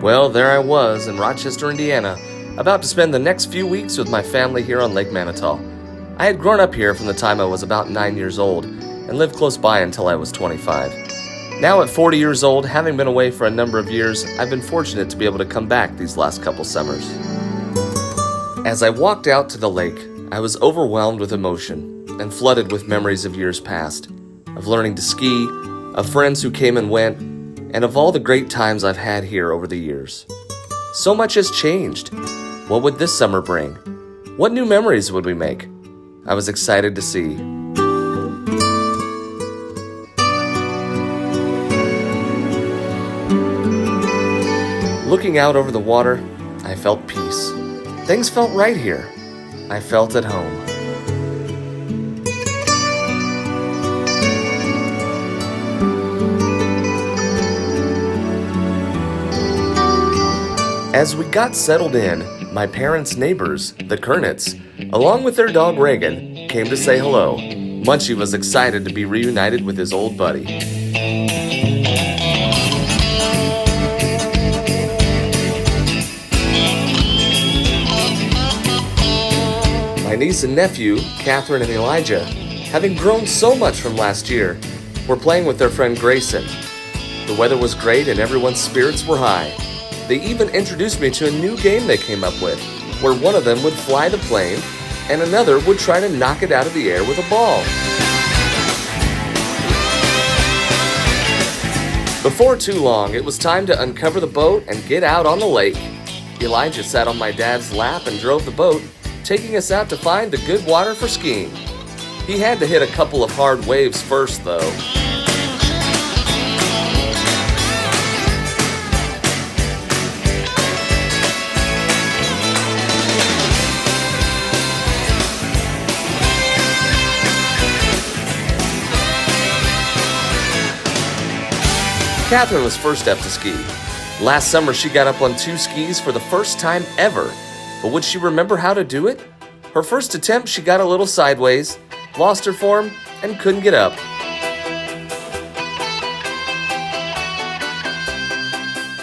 Well, there I was in Rochester, Indiana, about to spend the next few weeks with my family here on Lake Manitou. I had grown up here from the time I was about 9 years old and lived close by until I was 25. Now at 40 years old, having been away for a number of years, I've been fortunate to be able to come back these last couple summers. As I walked out to the lake, I was overwhelmed with emotion and flooded with memories of years past, of learning to ski, of friends who came and went, and of all the great times I've had here over the years. So much has changed. What would this summer bring? What new memories would we make? I was excited to see. Looking out over the water, I felt peace. Things felt right here. I felt at home. As we got settled in, my parents' neighbors, the Kernitz, along with their dog Reagan, came to say hello. Munchie was excited to be reunited with his old buddy. My niece and nephew, Catherine and Elijah, having grown so much from last year, were playing with their friend Grayson. The weather was great and everyone's spirits were high. They even introduced me to a new game they came up with, where one of them would fly the plane and another would try to knock it out of the air with a ball. Before too long, it was time to uncover the boat and get out on the lake. Elijah sat on my dad's lap and drove the boat, taking us out to find the good water for skiing. He had to hit a couple of hard waves first, though. Catherine was first up to ski. Last summer, she got up on 2 skis for the first time ever. But would she remember how to do it? Her first attempt, she got a little sideways, lost her form, and couldn't get up.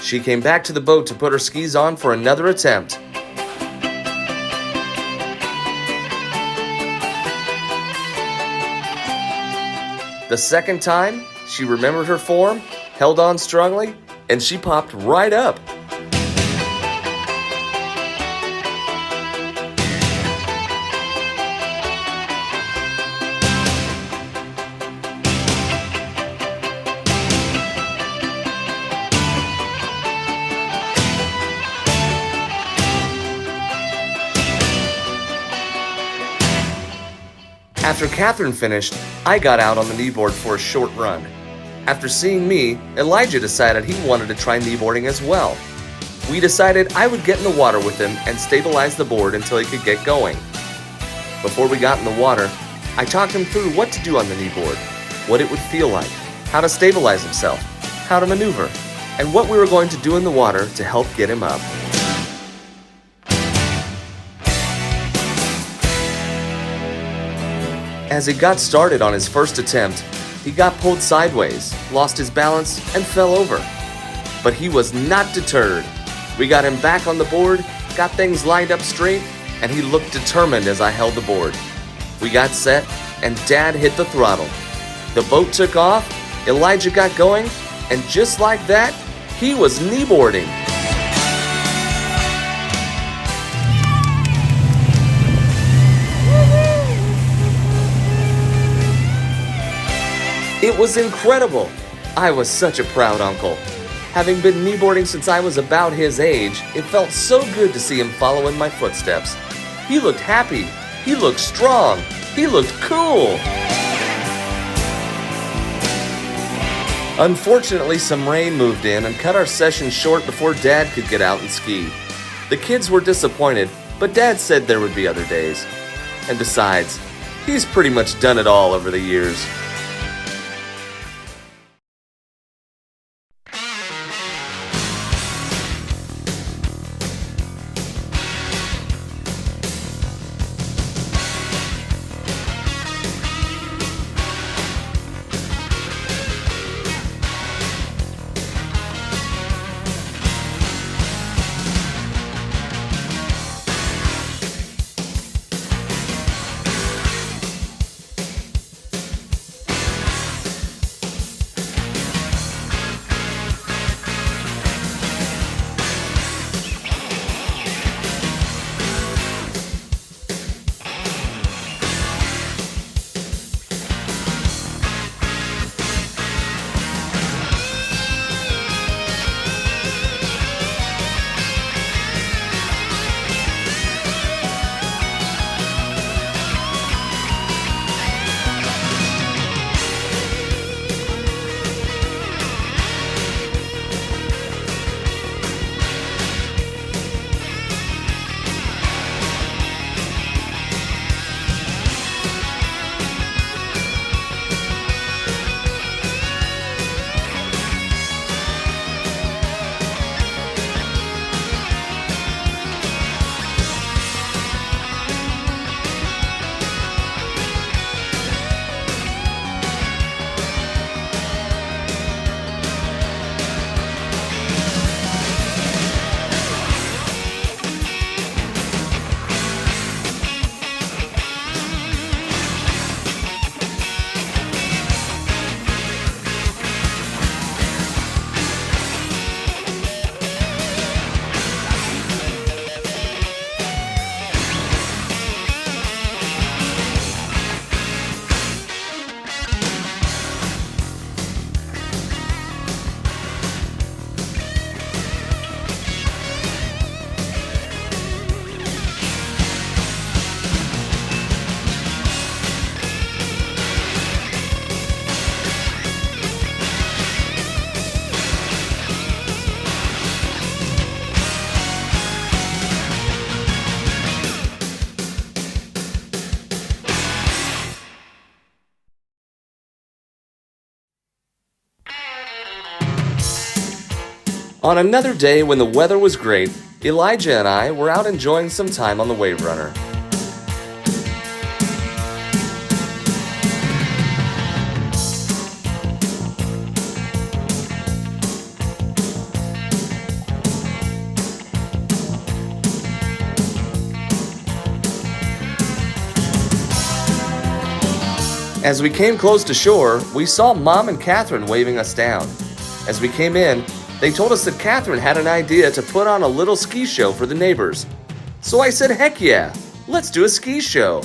She came back to the boat to put her skis on for another attempt. The second time, she remembered her form, held on strongly, and she popped right up. After Catherine finished, I got out on the kneeboard for a short run. After seeing me, Elijah decided he wanted to try kneeboarding as well. We decided I would get in the water with him and stabilize the board until he could get going. Before we got in the water, I talked him through what to do on the kneeboard, what it would feel like, how to stabilize himself, how to maneuver, and what we were going to do in the water to help get him up. As he got started on his first attempt, he got pulled sideways, lost his balance, and fell over. But he was not deterred. We got him back on the board, got things lined up straight, and he looked determined as I held the board. We got set, and Dad hit the throttle. The boat took off, Elijah got going, and just like that, he was kneeboarding. It was incredible. I was such a proud uncle. Having been kneeboarding since I was about his age, it felt so good to see him follow in my footsteps. He looked happy. He looked strong. He looked cool. Unfortunately, some rain moved in and cut our session short before Dad could get out and ski. The kids were disappointed, but Dad said there would be other days. And besides, he's pretty much done it all over the years. On another day when the weather was great, Elijah and I were out enjoying some time on the wave runner. As we came close to shore, we saw Mom and Catherine waving us down. As we came in, they told us that Catherine had an idea to put on a little ski show for the neighbors. So I said, heck yeah, let's do a ski show.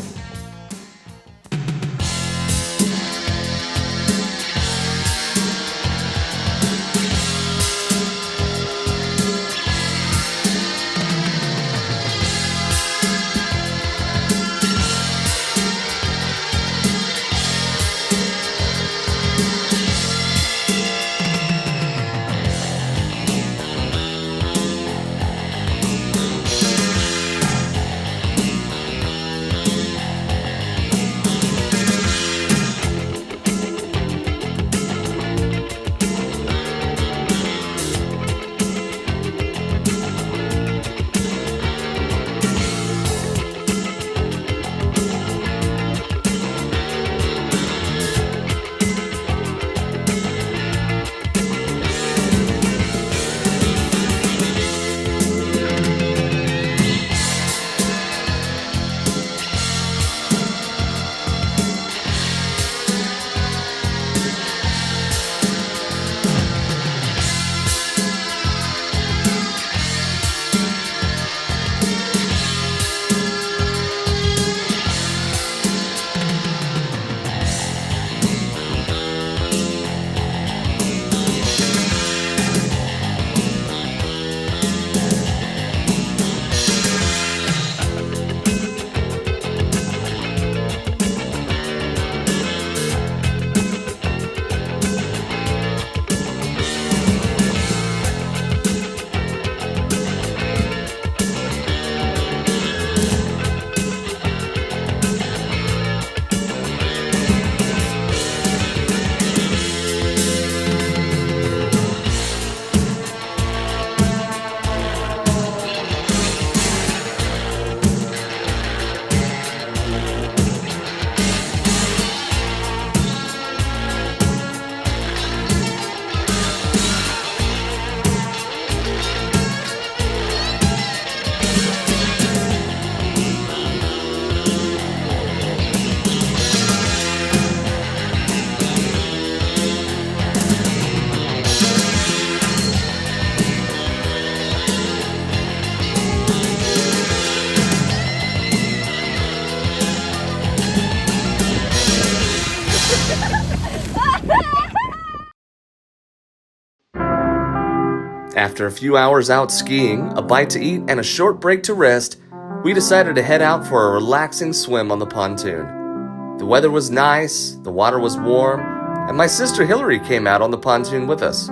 After a few hours out skiing, a bite to eat, and a short break to rest, we decided to head out for a relaxing swim on the pontoon. The weather was nice, the water was warm, and my sister Hillary came out on the pontoon with us.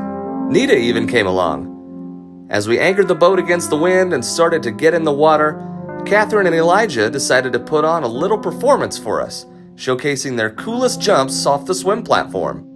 Nita even came along. As we anchored the boat against the wind and started to get in the water, Catherine and Elijah decided to put on a little performance for us, showcasing their coolest jumps off the swim platform.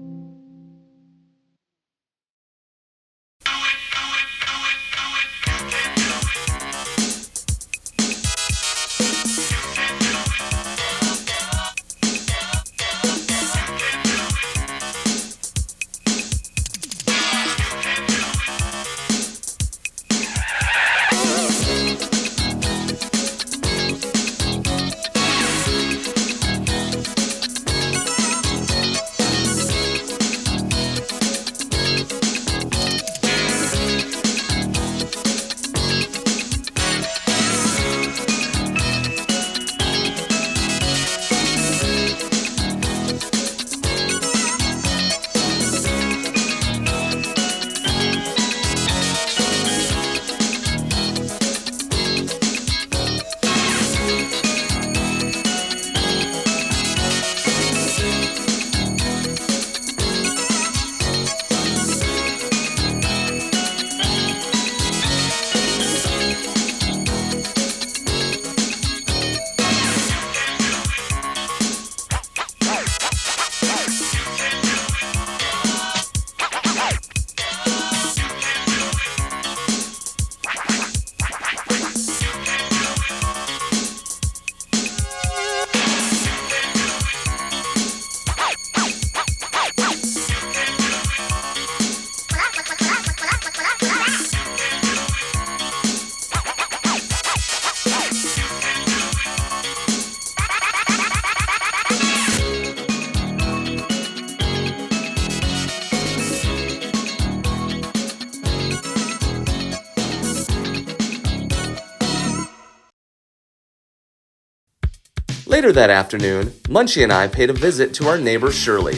Later that afternoon, Munchie and I paid a visit to our neighbor Shirley.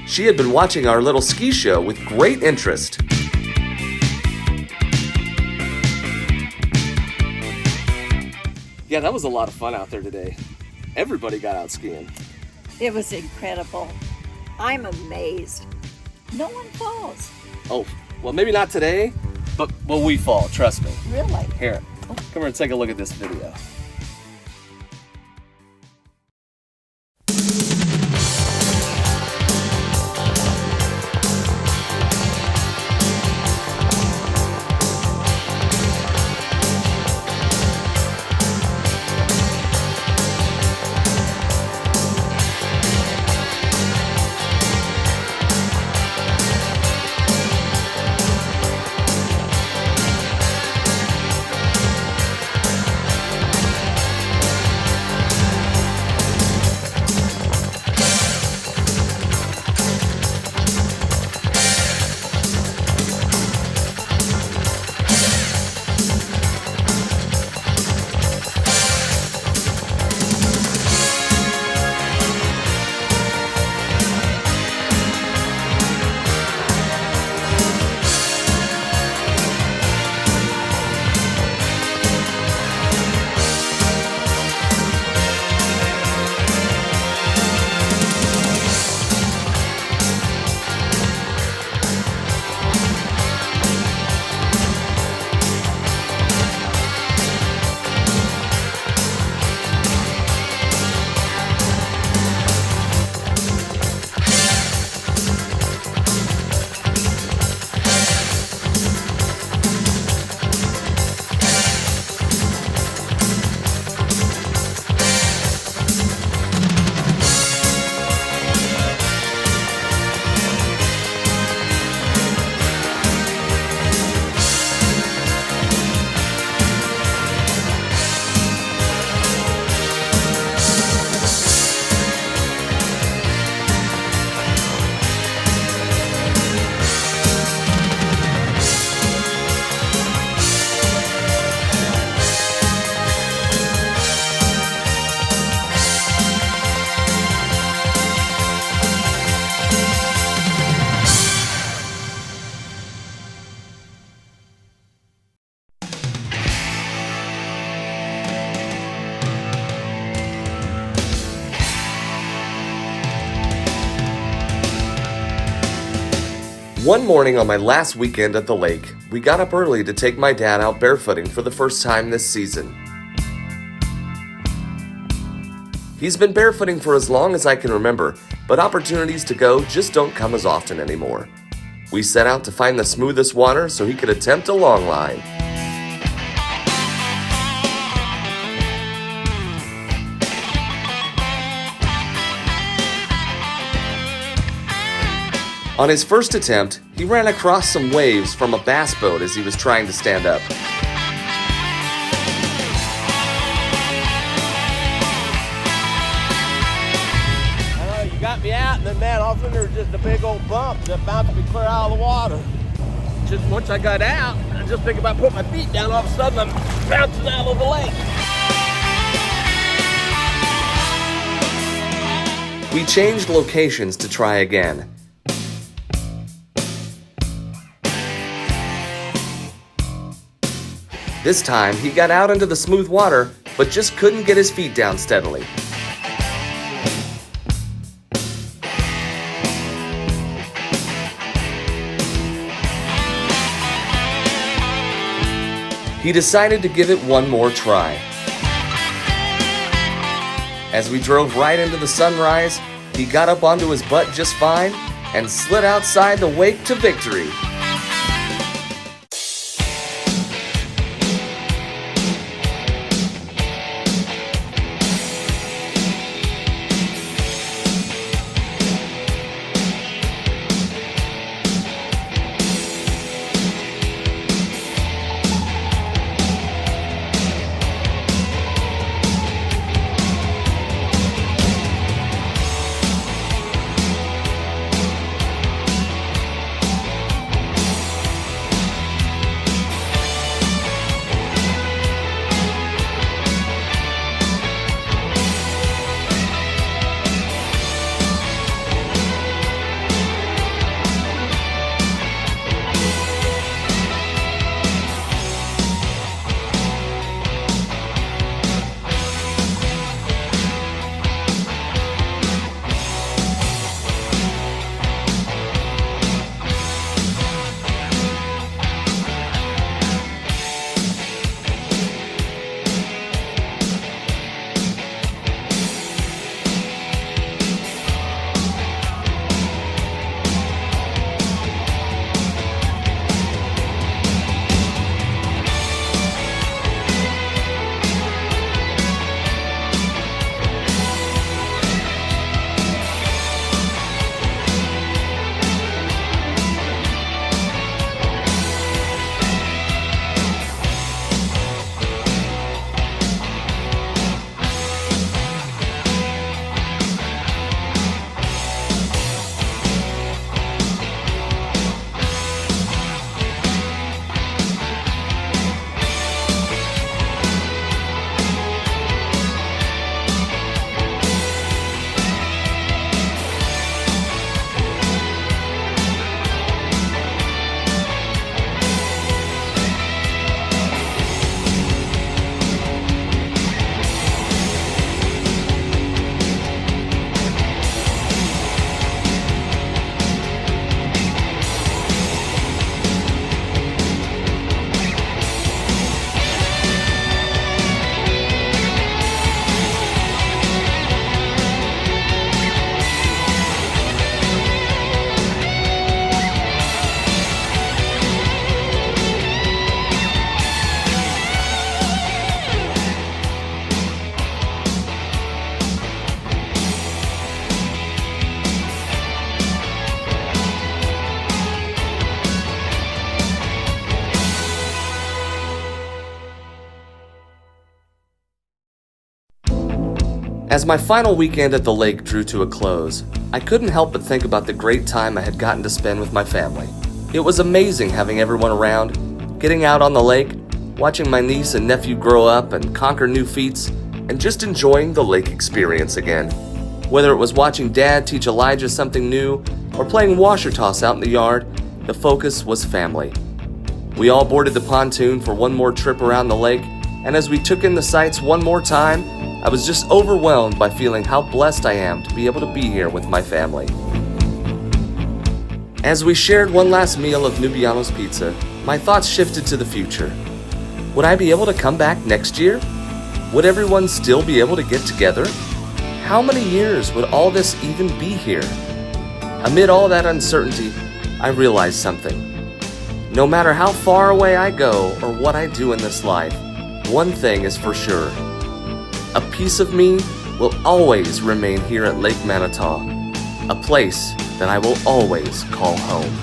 She had been watching our little ski show with great interest. Yeah, that was a lot of fun out there today. Everybody got out skiing. It was incredible. I'm amazed. No one falls. Oh, well, maybe not today, but we fall, trust me. Really? Here, come here and take a look at this video. One morning on my last weekend at the lake, we got up early to take my dad out barefooting for the first time this season. He's been barefooting for as long as I can remember, but opportunities to go just don't come as often anymore. We set out to find the smoothest water so he could attempt a long line. On his first attempt, he ran across some waves from a bass boat as he was trying to stand up. I know, you got me out, and then man, all of a sudden there was just a big old bump that bounced me clear out of the water. Just once I got out, I just think about putting my feet down, all of a sudden I'm bouncing out of the lake. We changed locations to try again. This time, he got out into the smooth water, but just couldn't get his feet down steadily. He decided to give it one more try. As we drove right into the sunrise, he got up onto his butt just fine and slid outside the wake to victory. As my final weekend at the lake drew to a close, I couldn't help but think about the great time I had gotten to spend with my family. It was amazing having everyone around, getting out on the lake, watching my niece and nephew grow up and conquer new feats, and just enjoying the lake experience again. Whether it was watching Dad teach Elijah something new or playing washer toss out in the yard, the focus was family. We all boarded the pontoon for one more trip around the lake, and as we took in the sights one more time, I was just overwhelmed by feeling how blessed I am to be able to be here with my family. As we shared one last meal of Nubiano's pizza, my thoughts shifted to the future. Would I be able to come back next year? Would everyone still be able to get together? How many years would all this even be here? Amid all that uncertainty, I realized something. No matter how far away I go or what I do in this life, one thing is for sure. A piece of me will always remain here at Lake Manitou, a place that I will always call home.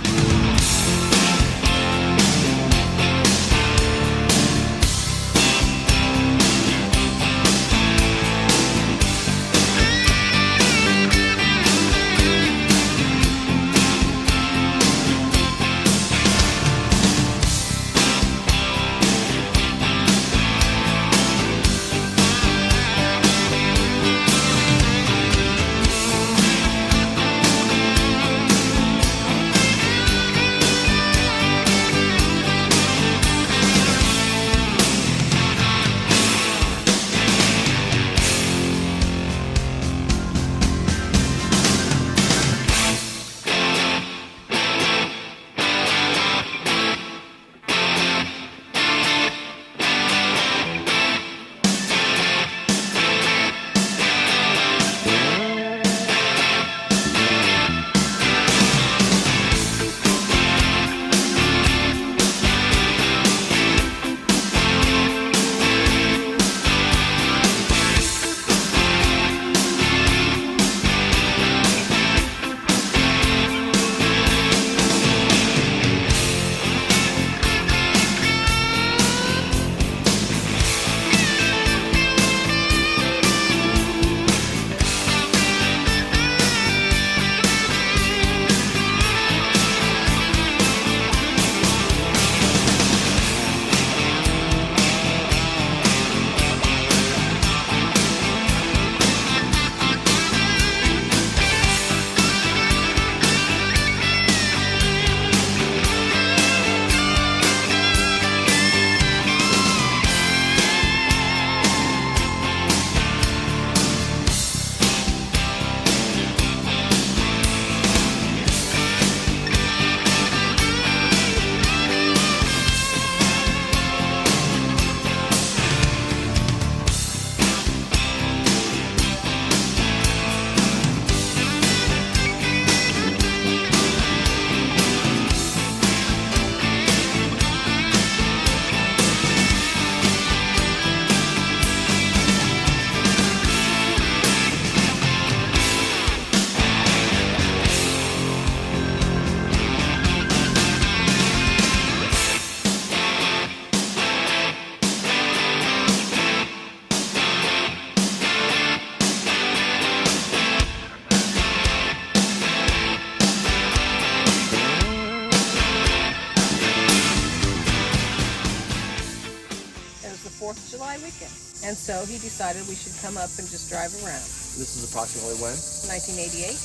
July weekend. And so he decided we should come up and just drive around. This is approximately when? 1988.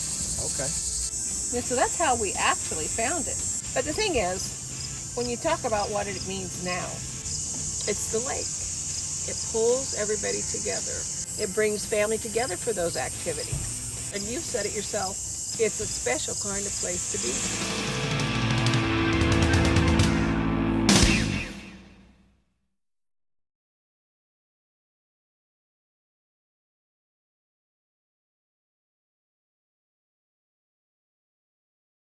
Okay. And so that's how we actually found it. But the thing is, when you talk about what it means now, it's the lake. It pulls everybody together. It brings family together for those activities. And you've said it yourself, it's a special kind of place to be.